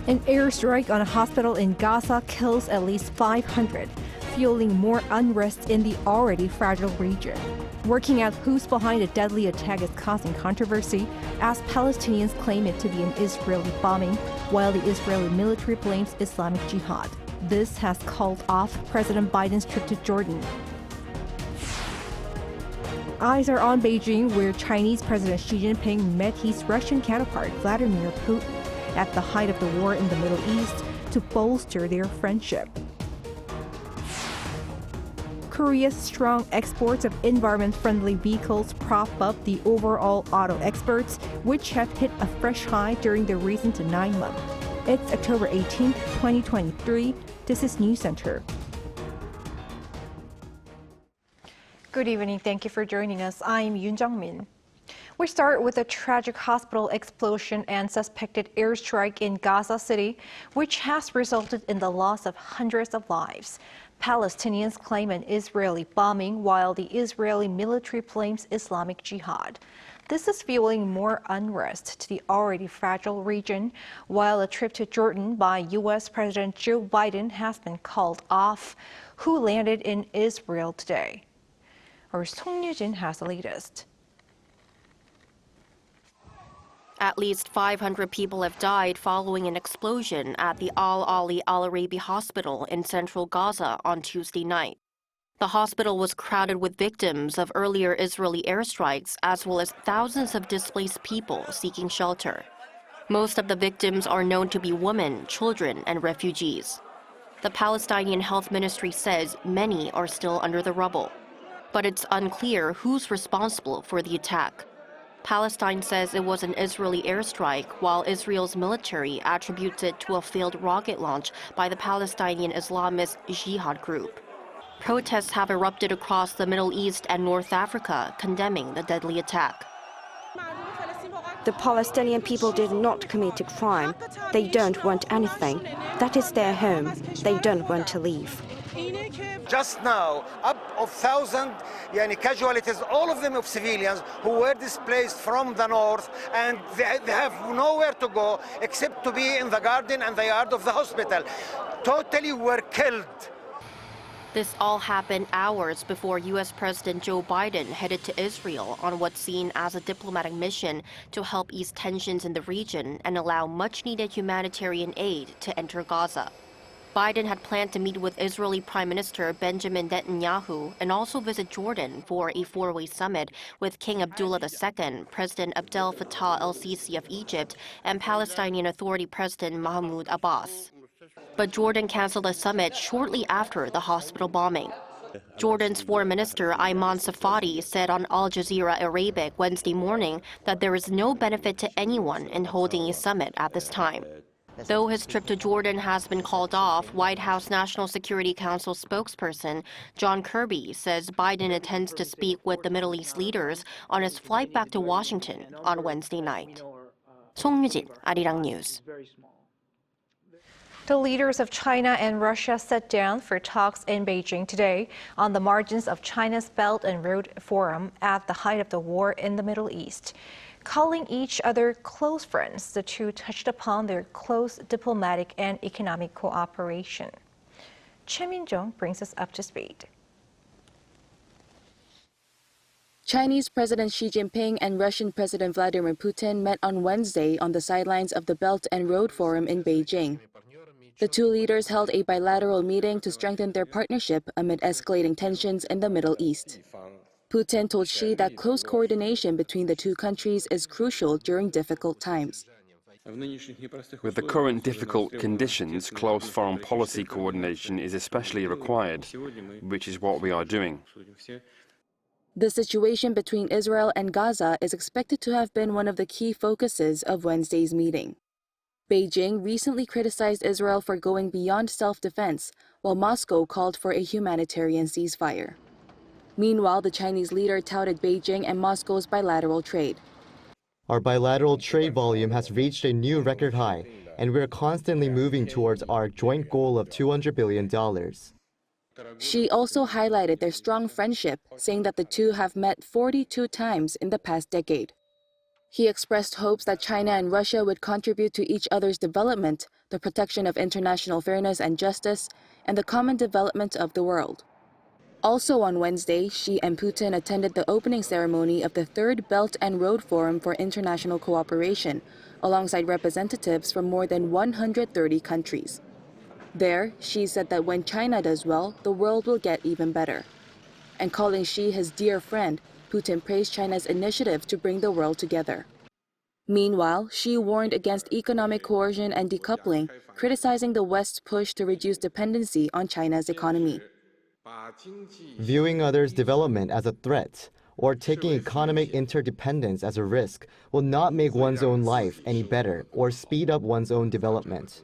An airstrike on a hospital in Gaza kills at least 500, fueling more unrest in the already fragile region. Working out who's behind the deadly attack is causing controversy, as Palestinians claim it to be an Israeli bombing, while the Israeli military blames Islamic Jihad. This has called off President Biden's trip to Jordan. Eyes are on Beijing, where Chinese President Xi Jinping met his Russian counterpart Vladimir Putin at the height of the war in the Middle East to bolster their friendship. Korea's strong exports of environment-friendly vehicles prop up the overall auto exports, which have hit a fresh high during the recent 9 months. It's October 18, 2023. This is News Center. Good evening. Thank you for joining us. I'm Yoon Min. We start with a tragic hospital explosion and suspected airstrike in Gaza City, which has resulted in the loss of hundreds of lives. Palestinians claim an Israeli bombing, while the Israeli military blames Islamic Jihad. This is fueling more unrest to the already fragile region, while a trip to Jordan by U.S. President Joe Biden has been called off, who landed in Israel today. Our Song Yujin has the latest. At least 500 people have died following an explosion at the Al-Ali Al-Arabi hospital in central Gaza on Tuesday night. The hospital was crowded with victims of earlier Israeli airstrikes, as well as thousands of displaced people seeking shelter. Most of the victims are known to be women, children, and refugees. The Palestinian Health Ministry says many are still under the rubble, but it's unclear who's responsible for the attack. Palestine says it was an Israeli airstrike, while Israel's military attributes it to a failed rocket launch by the Palestinian Islamist Jihad group. Protests have erupted across the Middle East and North Africa, condemning the deadly attack. The Palestinian people did not commit a crime. They don't want anything. That is their home. They don't want to leave. Just now, up of 1,000 casualties, all of them of civilians who were displaced from the north, and they have nowhere to go except to be in the garden and the yard of the hospital. Totally were killed. This all happened hours before U.S. President Joe Biden headed to Israel on what's seen as a diplomatic mission to help ease tensions in the region and allow much-needed humanitarian aid to enter Gaza. Biden had planned to meet with Israeli Prime Minister Benjamin Netanyahu and also visit Jordan for a four-way summit with King Abdullah II, President Abdel Fattah el-Sisi of Egypt, and Palestinian Authority President Mahmoud Abbas. But Jordan canceled the summit shortly after the hospital bombing. Jordan's Foreign Minister Ayman Safadi said on Al Jazeera Arabic Wednesday morning that there is no benefit to anyone in holding a summit at this time. Though his trip to Jordan has been called off, White House National Security Council spokesperson John Kirby says Biden intends to speak with the Middle East leaders on his flight back to Washington on Wednesday night. 송유진, Arirang News. The leaders of China and Russia sat down for talks in Beijing today on the margins of China's Belt and Road Forum at the height of the war in the Middle East. Calling each other close friends, the two touched upon their close diplomatic and economic cooperation. Choi Min-jung brings us up to speed. Chinese President Xi Jinping and Russian President Vladimir Putin met on Wednesday on the sidelines of the Belt and Road Forum in Beijing. The two leaders held a bilateral meeting to strengthen their partnership amid escalating tensions in the Middle East. Putin told Xi that close coordination between the two countries is crucial during difficult times. With the current difficult conditions, close foreign policy coordination is especially required, which is what we are doing. The situation between Israel and Gaza is expected to have been one of the key focuses of Wednesday's meeting. Beijing recently criticized Israel for going beyond self-defense, while Moscow called for a humanitarian ceasefire. Meanwhile, the Chinese leader touted Beijing and Moscow's bilateral trade. Our bilateral trade volume has reached a new record high, and we are constantly moving towards our joint goal of $200 billion. Xi also highlighted their strong friendship, saying that the two have met 42 times in the past decade. He expressed hopes that China and Russia would contribute to each other's development, the protection of international fairness and justice, and the common development of the world. Also on Wednesday, Xi and Putin attended the opening ceremony of the Third Belt and Road Forum for International Cooperation, alongside representatives from more than 130 countries. There, Xi said that when China does well, the world will get even better. And calling Xi his dear friend, Putin praised China's initiative to bring the world together. Meanwhile, Xi warned against economic coercion and decoupling, criticizing the West's push to reduce dependency on China's economy. Viewing others' development as a threat or taking economic interdependence as a risk will not make one's own life any better or speed up one's own development.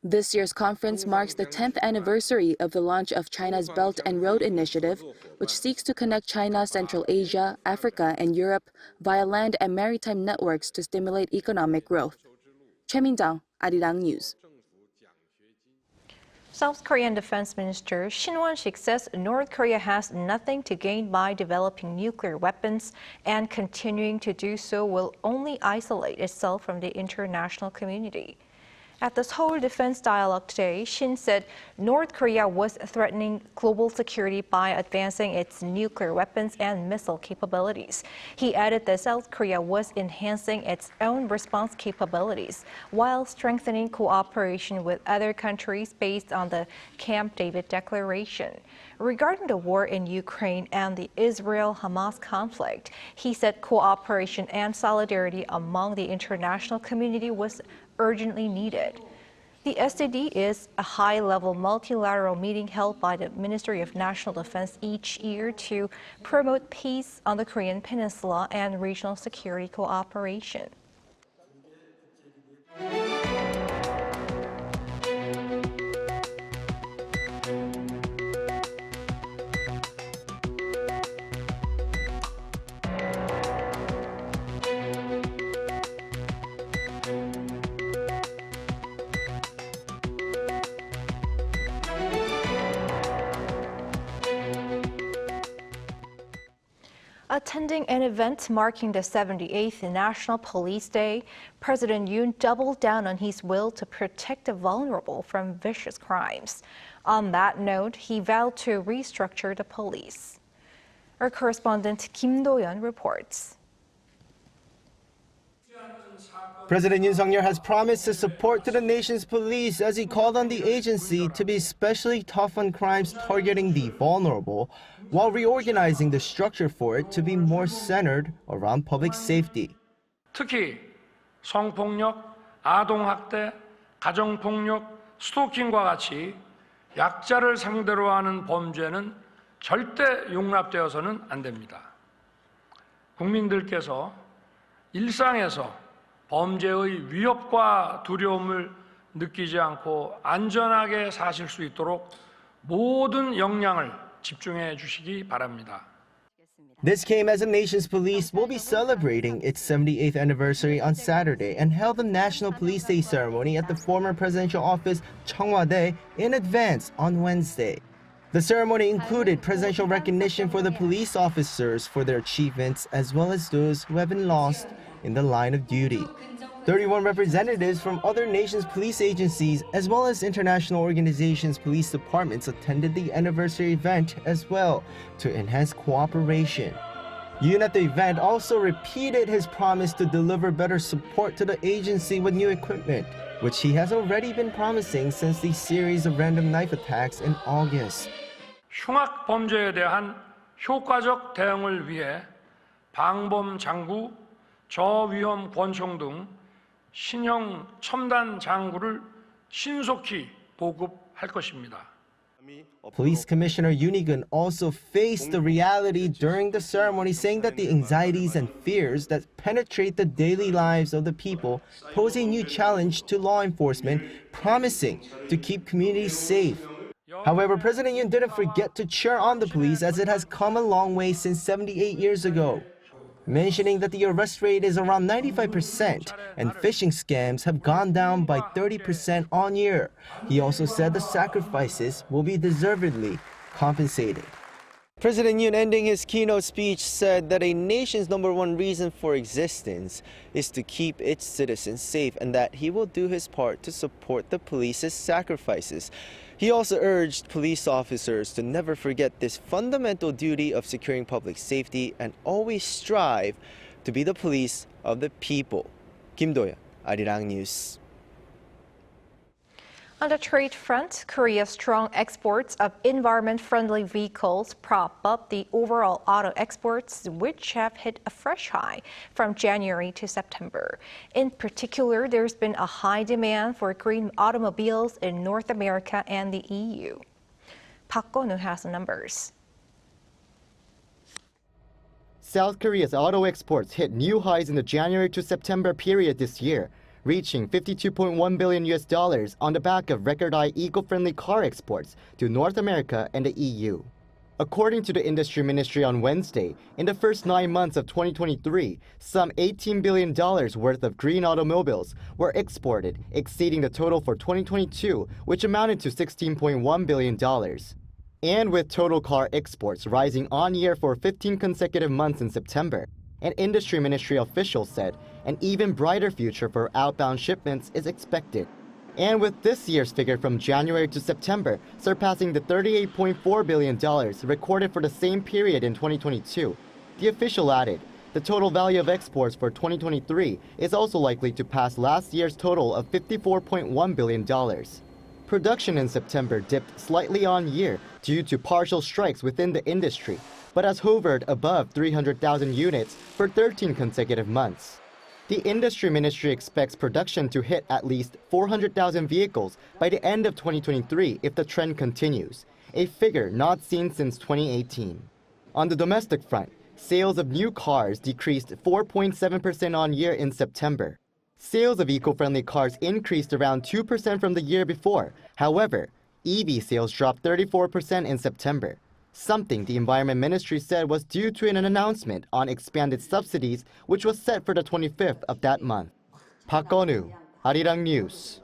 This year's conference marks the 10th anniversary of the launch of China's Belt and Road Initiative, which seeks to connect China, Central Asia, Africa, and Europe via land and maritime networks to stimulate economic growth. Choi Min-jang, Arirang News. South Korean Defense Minister Shin Won-sik says North Korea has nothing to gain by developing nuclear weapons, and continuing to do so will only isolate itself from the international community. At the Seoul Defense Dialogue today, Shin said North Korea was threatening global security by advancing its nuclear weapons and missile capabilities. He added that South Korea was enhancing its own response capabilities while strengthening cooperation with other countries based on the Camp David Declaration. Regarding the war in Ukraine and the Israel-Hamas conflict, he said cooperation and solidarity among the international community was urgently needed. The SDD is a high-level multilateral meeting held by the Ministry of National Defense each year to promote peace on the Korean Peninsula and regional security cooperation. Attending an event marking the 78th National Police Day, President Yoon doubled down on his will to protect the vulnerable from vicious crimes. On that note, he vowed to restructure the police. Our correspondent Kim Do-yeon reports. President Yoon Suk-yeol has promised his support to the nation's police as he called on the agency to be especially tough on crimes targeting the vulnerable, while reorganizing the structure for it to be more centered around public safety. 특히 성폭력, 아동학대, 가정폭력, 스토킹과 같이 약자를 상대로 하는 범죄는 절대 용납되어서는 안 됩니다. 국민들께서 일상에서 범죄의 위협과 두려움을 느끼지 않고 안전하게 사실 수 있도록 모든 역량을 집중해 주시기 바랍니다. This came as the nation's police will be celebrating its 78th anniversary on Saturday and held the National Police Day ceremony at the former presidential office Cheongwadae in advance on Wednesday. The ceremony included presidential recognition for the police officers for their achievements as well as those who have been lost in the line of duty. 31 representatives from other nations' police agencies as well as international organizations' police departments attended the anniversary event as well to enhance cooperation. Yoon at the event also repeated his promise to deliver better support to the agency with new equipment, which he has already been promising since the series of random knife attacks in August. 흉악 범죄에 대한 효과적 대응을 위해 방범 장구, 저위험 권총 등 신형 첨단 장구를 신속히 보급할 것입니다. Police Commissioner Yoon also faced the reality during the ceremony, saying that the anxieties and fears that penetrate the daily lives of the people pose a new challenge to law enforcement, promising to keep communities safe. However, President Yoon didn't forget to cheer on the police as it has come a long way since 78 years ago, mentioning that the arrest rate is around 95% and phishing scams have gone down by 30% on year. He also said the sacrifices will be deservedly compensated. President Yoon, ending his keynote speech, said that a nation's #1 reason for existence is to keep its citizens safe and that he will do his part to support the police's sacrifices. He also urged police officers to never forget this fundamental duty of securing public safety and always strive to be the police of the people. Kim Do-yeon, Arirang News. On the trade front, Korea's strong exports of environment-friendly vehicles prop up the overall auto exports, which have hit a fresh high from January to September. In particular, there's been a high demand for green automobiles in North America and the EU. Park Go-nu has the numbers. South Korea's auto exports hit new highs in the January to September period this year, reaching $52.1 billion on the back of record-high eco-friendly car exports to North America and the EU. According to the Industry Ministry on Wednesday, in the first 9 months of 2023, some $18 billion worth of green automobiles were exported, exceeding the total for 2022, which amounted to $16.1 billion. And with total car exports rising on year for 15 consecutive months in September, an Industry Ministry official said an even brighter future for outbound shipments is expected. And with this year's figure from January to September surpassing the $38.4 billion recorded for the same period in 2022, the official added, the total value of exports for 2023 is also likely to pass last year's total of $54.1 billion. Production in September dipped slightly on year due to partial strikes within the industry, but has hovered above 300,000 units for 13 consecutive months. The Industry Ministry expects production to hit at least 400,000 vehicles by the end of 2023 if the trend continues, a figure not seen since 2018. On the domestic front, sales of new cars decreased 4.7% on year in September. Sales of eco-friendly cars increased around 2% from the year before. However, EV sales dropped 34% in September, something the Environment Ministry said was due to an announcement on expanded subsidies, which was set for the 25th of that month. Park Go-nu, Arirang News.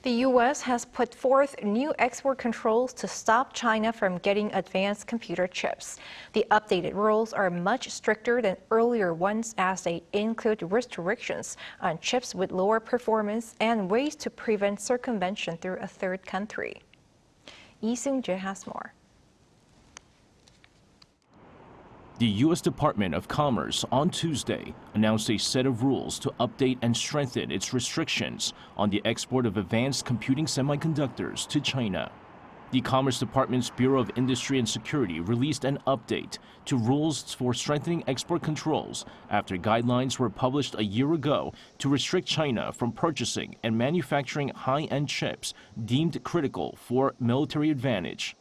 The U.S. has put forth new export controls to stop China from getting advanced computer chips. The updated rules are much stricter than earlier ones as they include restrictions on chips with lower performance and ways to prevent circumvention through a third country. Lee Seung-jae has more. The U.S. Department of Commerce on Tuesday announced a set of rules to update and strengthen its restrictions on the export of advanced computing semiconductors to China. The Commerce Department's Bureau of Industry and Security released an update to rules for strengthening export controls after guidelines were published a year ago to restrict China from purchasing and manufacturing high-end chips deemed critical for military advantage.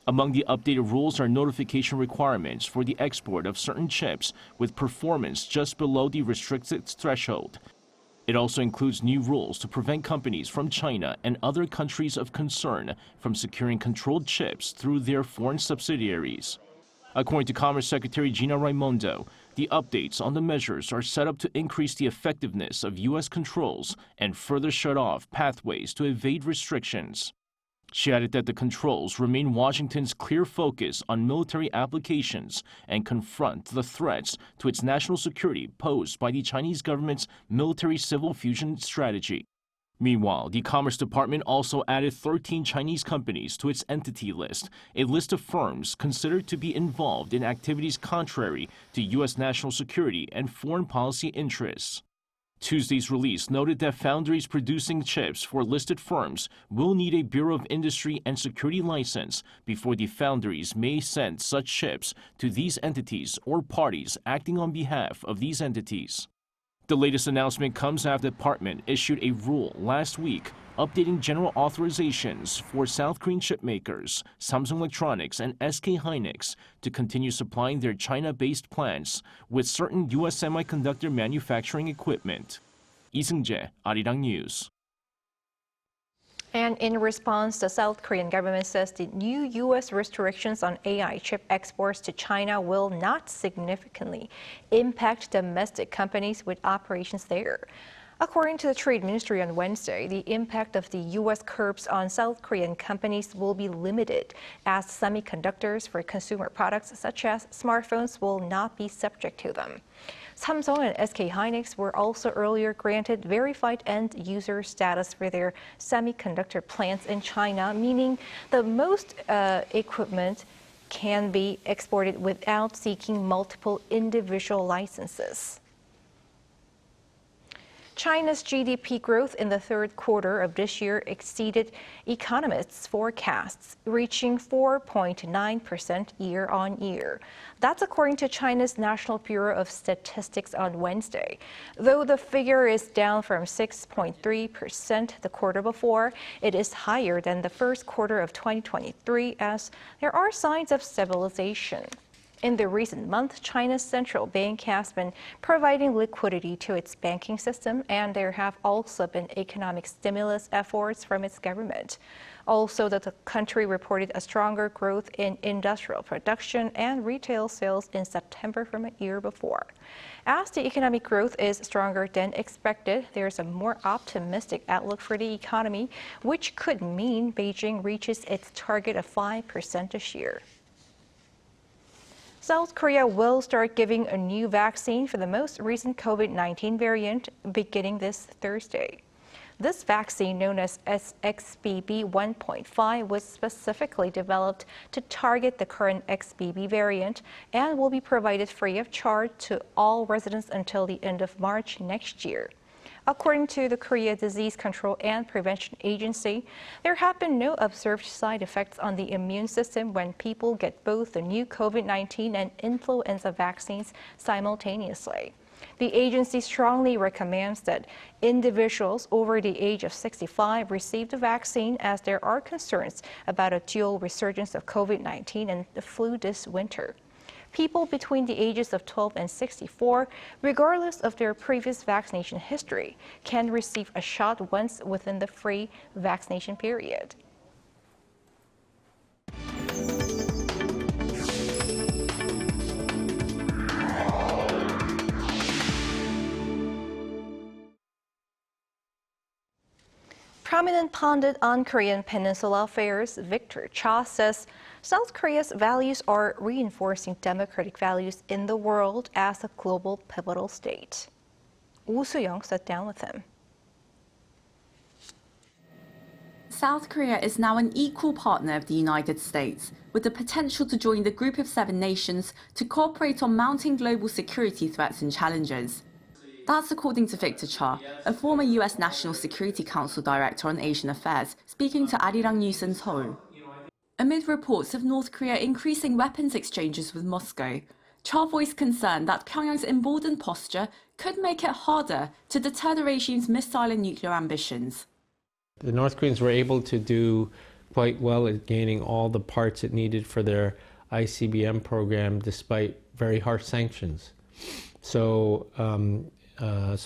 Among the updated rules are notification requirements for the export of certain chips with performance just below the restricted threshold. It also includes new rules to prevent companies from China and other countries of concern from securing controlled chips through their foreign subsidiaries. According to Commerce Secretary Gina Raimondo, the updates on the measures are set up to increase the effectiveness of U.S. controls and further shut off pathways to evade restrictions. She added that the controls remain Washington's clear focus on military applications and confront the threats to its national security posed by the Chinese government's military-civil fusion strategy. Meanwhile, the Commerce Department also added 13 Chinese companies to its entity list, a list of firms considered to be involved in activities contrary to U.S. national security and foreign policy interests. Tuesday's release noted that foundries producing chips for listed firms will need a Bureau of Industry and Security license before the foundries may send such chips to these entities or parties acting on behalf of these entities. The latest announcement comes after the department issued a rule last week updating general authorizations for South Korean chipmakers Samsung Electronics and SK Hynix to continue supplying their China-based plants with certain U.S. semiconductor manufacturing equipment. Lee Seung-jae, Arirang News. And in response, the South Korean government says the new U.S. restrictions on AI chip exports to China will not significantly impact domestic companies with operations there. According to the Trade Ministry on Wednesday, the impact of the U.S. curbs on South Korean companies will be limited as semiconductors for consumer products such as smartphones will not be subject to them. Samsung and SK Hynix were also earlier granted verified end-user status for their semiconductor plants in China, meaning the most equipment can be exported without seeking multiple individual licenses. China's GDP growth in the third quarter of this year exceeded economists' forecasts, reaching 4.9% year-on-year. That's according to China's National Bureau of Statistics on Wednesday. Though the figure is down from 6.3% the quarter before, it is higher than the first quarter of 2023 as there are signs of stabilization. In the recent month, China's central bank has been providing liquidity to its banking system, and there have also been economic stimulus efforts from its government. Also, the country reported a stronger growth in industrial production and retail sales in September from a year before. As the economic growth is stronger than expected, there's a more optimistic outlook for the economy, which could mean Beijing reaches its target of 5% this year. South Korea will start giving a new vaccine for the most recent COVID-19 variant beginning this Thursday. This vaccine, known as XBB 1.5, was specifically developed to target the current XBB variant and will be provided free of charge to all residents until the end of March next year. According to the Korea Disease Control and Prevention Agency, there have been no observed side effects on the immune system when people get both the new COVID-19 and influenza vaccines simultaneously. The agency strongly recommends that individuals over the age of 65 receive the vaccine as there are concerns about a dual resurgence of COVID-19 and the flu this winter. People between the ages of 12 and 64, regardless of their previous vaccination history, can receive a shot once within the free vaccination period. Prominent pundit on Korean Peninsula affairs, Victor Cha, says South Korea's values are reinforcing democratic values in the world as a global pivotal state. Woo Soo-young sat down with him. South Korea is now an equal partner of the United States, with the potential to join the Group of 7 nations to cooperate on mounting global security threats and challenges. That's according to Victor Cha, a former US National Security Council Director on Asian Affairs, speaking to Arirang News in Seoul. Amid reports of North Korea increasing weapons exchanges with Moscow, Cha voiced concern that Pyongyang's emboldened posture could make it harder to deter the regime's missile and nuclear ambitions. The North Koreans were able to do quite well at gaining all the parts it needed for their ICBM program despite very harsh sanctions. So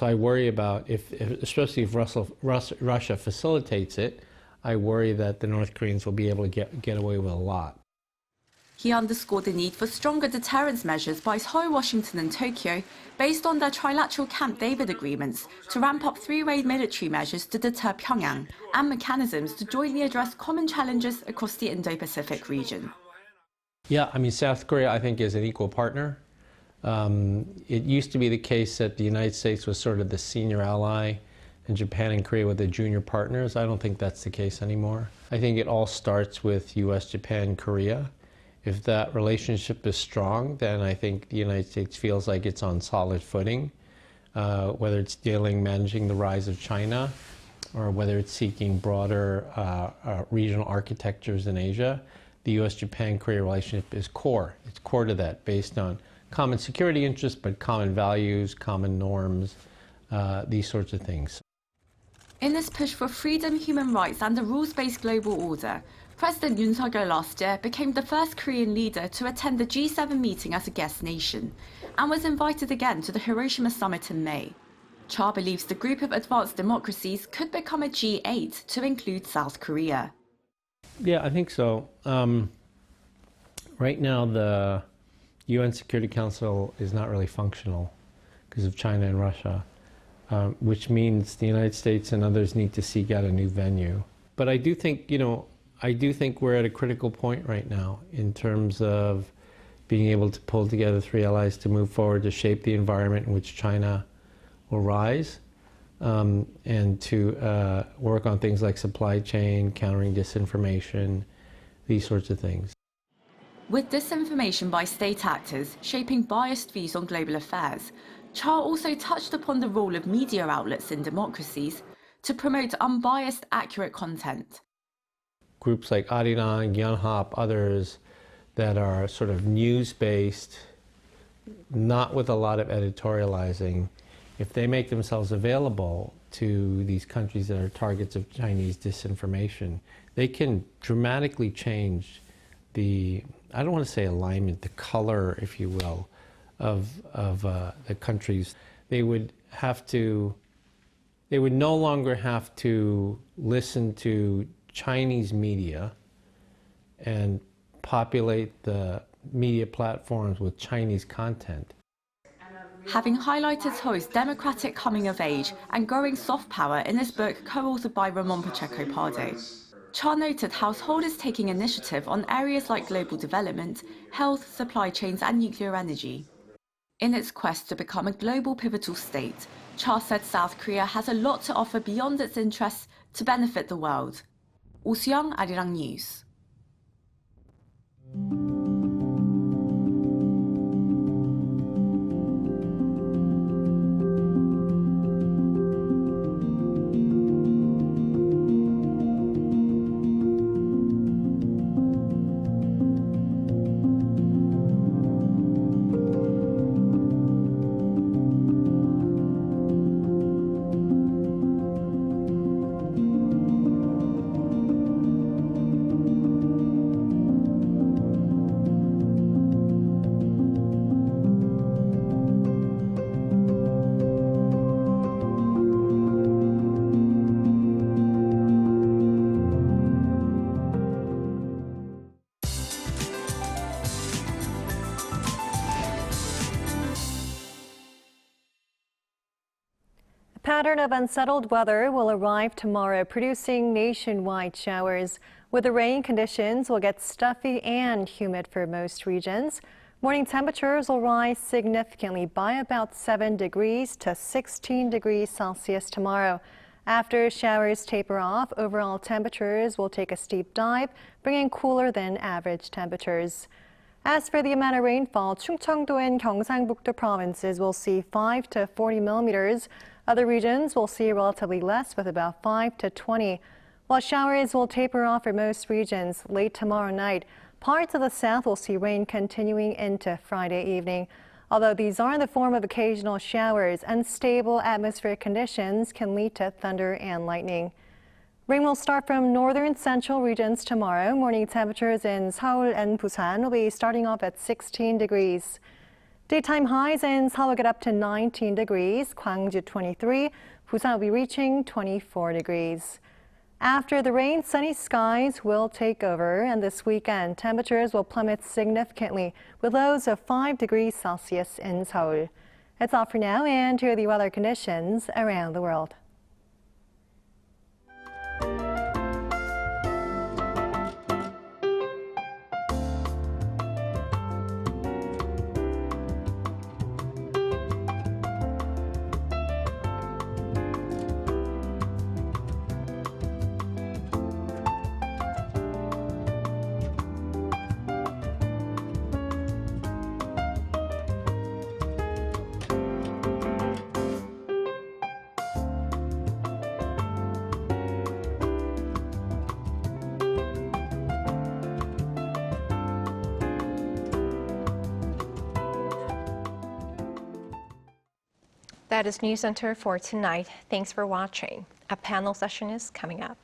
I worry about, especially if Russia facilitates it, I worry that the North Koreans will be able to get away with a lot. He underscored the need for stronger deterrence measures by Seoul, Washington and Tokyo based on their trilateral Camp David agreements to ramp up three-way military measures to deter Pyongyang and mechanisms to jointly address common challenges across the Indo-Pacific region. Yeah, I mean, South Korea, I think, is an equal partner. It used to be the case that the United States was sort of the senior ally and Japan and Korea were the junior partners. I don't think that's the case anymore. I think it all starts with US, Japan, Korea. If that relationship is strong, then I think the United States feels like it's on solid footing, whether it's managing the rise of China or whether it's seeking broader regional architectures in Asia. The US, Japan, Korea relationship is core. It's core to that, based on common security interests, but common values, common norms, these sorts of things. In this push for freedom, human rights and a rules-based global order, President Yoon last year became the first Korean leader to attend the G7 meeting as a guest nation and was invited again to the Hiroshima summit in May. Cha believes the group of advanced democracies could become a G8 to include South Korea. Yeah, I think so. Right now, the UN Security Council is not really functional because of China and Russia. which means the United States and others need to seek out a new venue. But I do think, we're at a critical point right now in terms of being able to pull together three allies to move forward to shape the environment in which China will rise, and to work on things like supply chain, countering disinformation, these sorts of things. With disinformation by state actors shaping biased views on global affairs, Cha also touched upon the role of media outlets in democracies to promote unbiased, accurate content. Groups like Arirang, Yoon, others that are sort of news-based, not with a lot of editorializing, if they make themselves available to these countries that are targets of Chinese disinformation, they can dramatically change the, I don't want to say alignment, the color, if you will, of the countries. They would no longer have to listen to Chinese media and populate the media platforms with Chinese content. Having highlighted Ho's democratic coming of age and growing soft power in his book co-authored by Ramon Pacheco Pardo, Cha noted how Seoul is taking initiative on areas like global development, health, supply chains and nuclear energy. In its quest to become a global pivotal state, Cha said South Korea has a lot to offer beyond its interests to benefit the world. Oh Soo-young, Arirang News. Pattern of unsettled weather will arrive tomorrow, producing nationwide showers. With the rain, conditions will get stuffy and humid for most regions. Morning temperatures will rise significantly by about 7 degrees to 16 degrees Celsius tomorrow. After showers taper off, overall temperatures will take a steep dive, bringing cooler than average temperatures. As for the amount of rainfall, Chungcheongdo and Gyeongsang-Bukdo provinces will see 5 to 40 millimeters. Other regions will see relatively less, with about 5 to 20. While showers will taper off for most regions late tomorrow night, parts of the south will see rain continuing into Friday evening. Although these are in the form of occasional showers, unstable atmospheric conditions can lead to thunder and lightning. Rain will start from northern central regions tomorrow. Morning temperatures in Seoul and Busan will be starting off at 16 degrees. Daytime highs in Seoul will get up to 19 degrees, Gwangju 23, Busan will be reaching 24 degrees. After the rain, sunny skies will take over, and this weekend temperatures will plummet significantly with lows of 5 degrees Celsius in Seoul. That's all for now, and here are the weather conditions around the world. That is News Center for tonight. Thanks for watching. A panel session is coming up.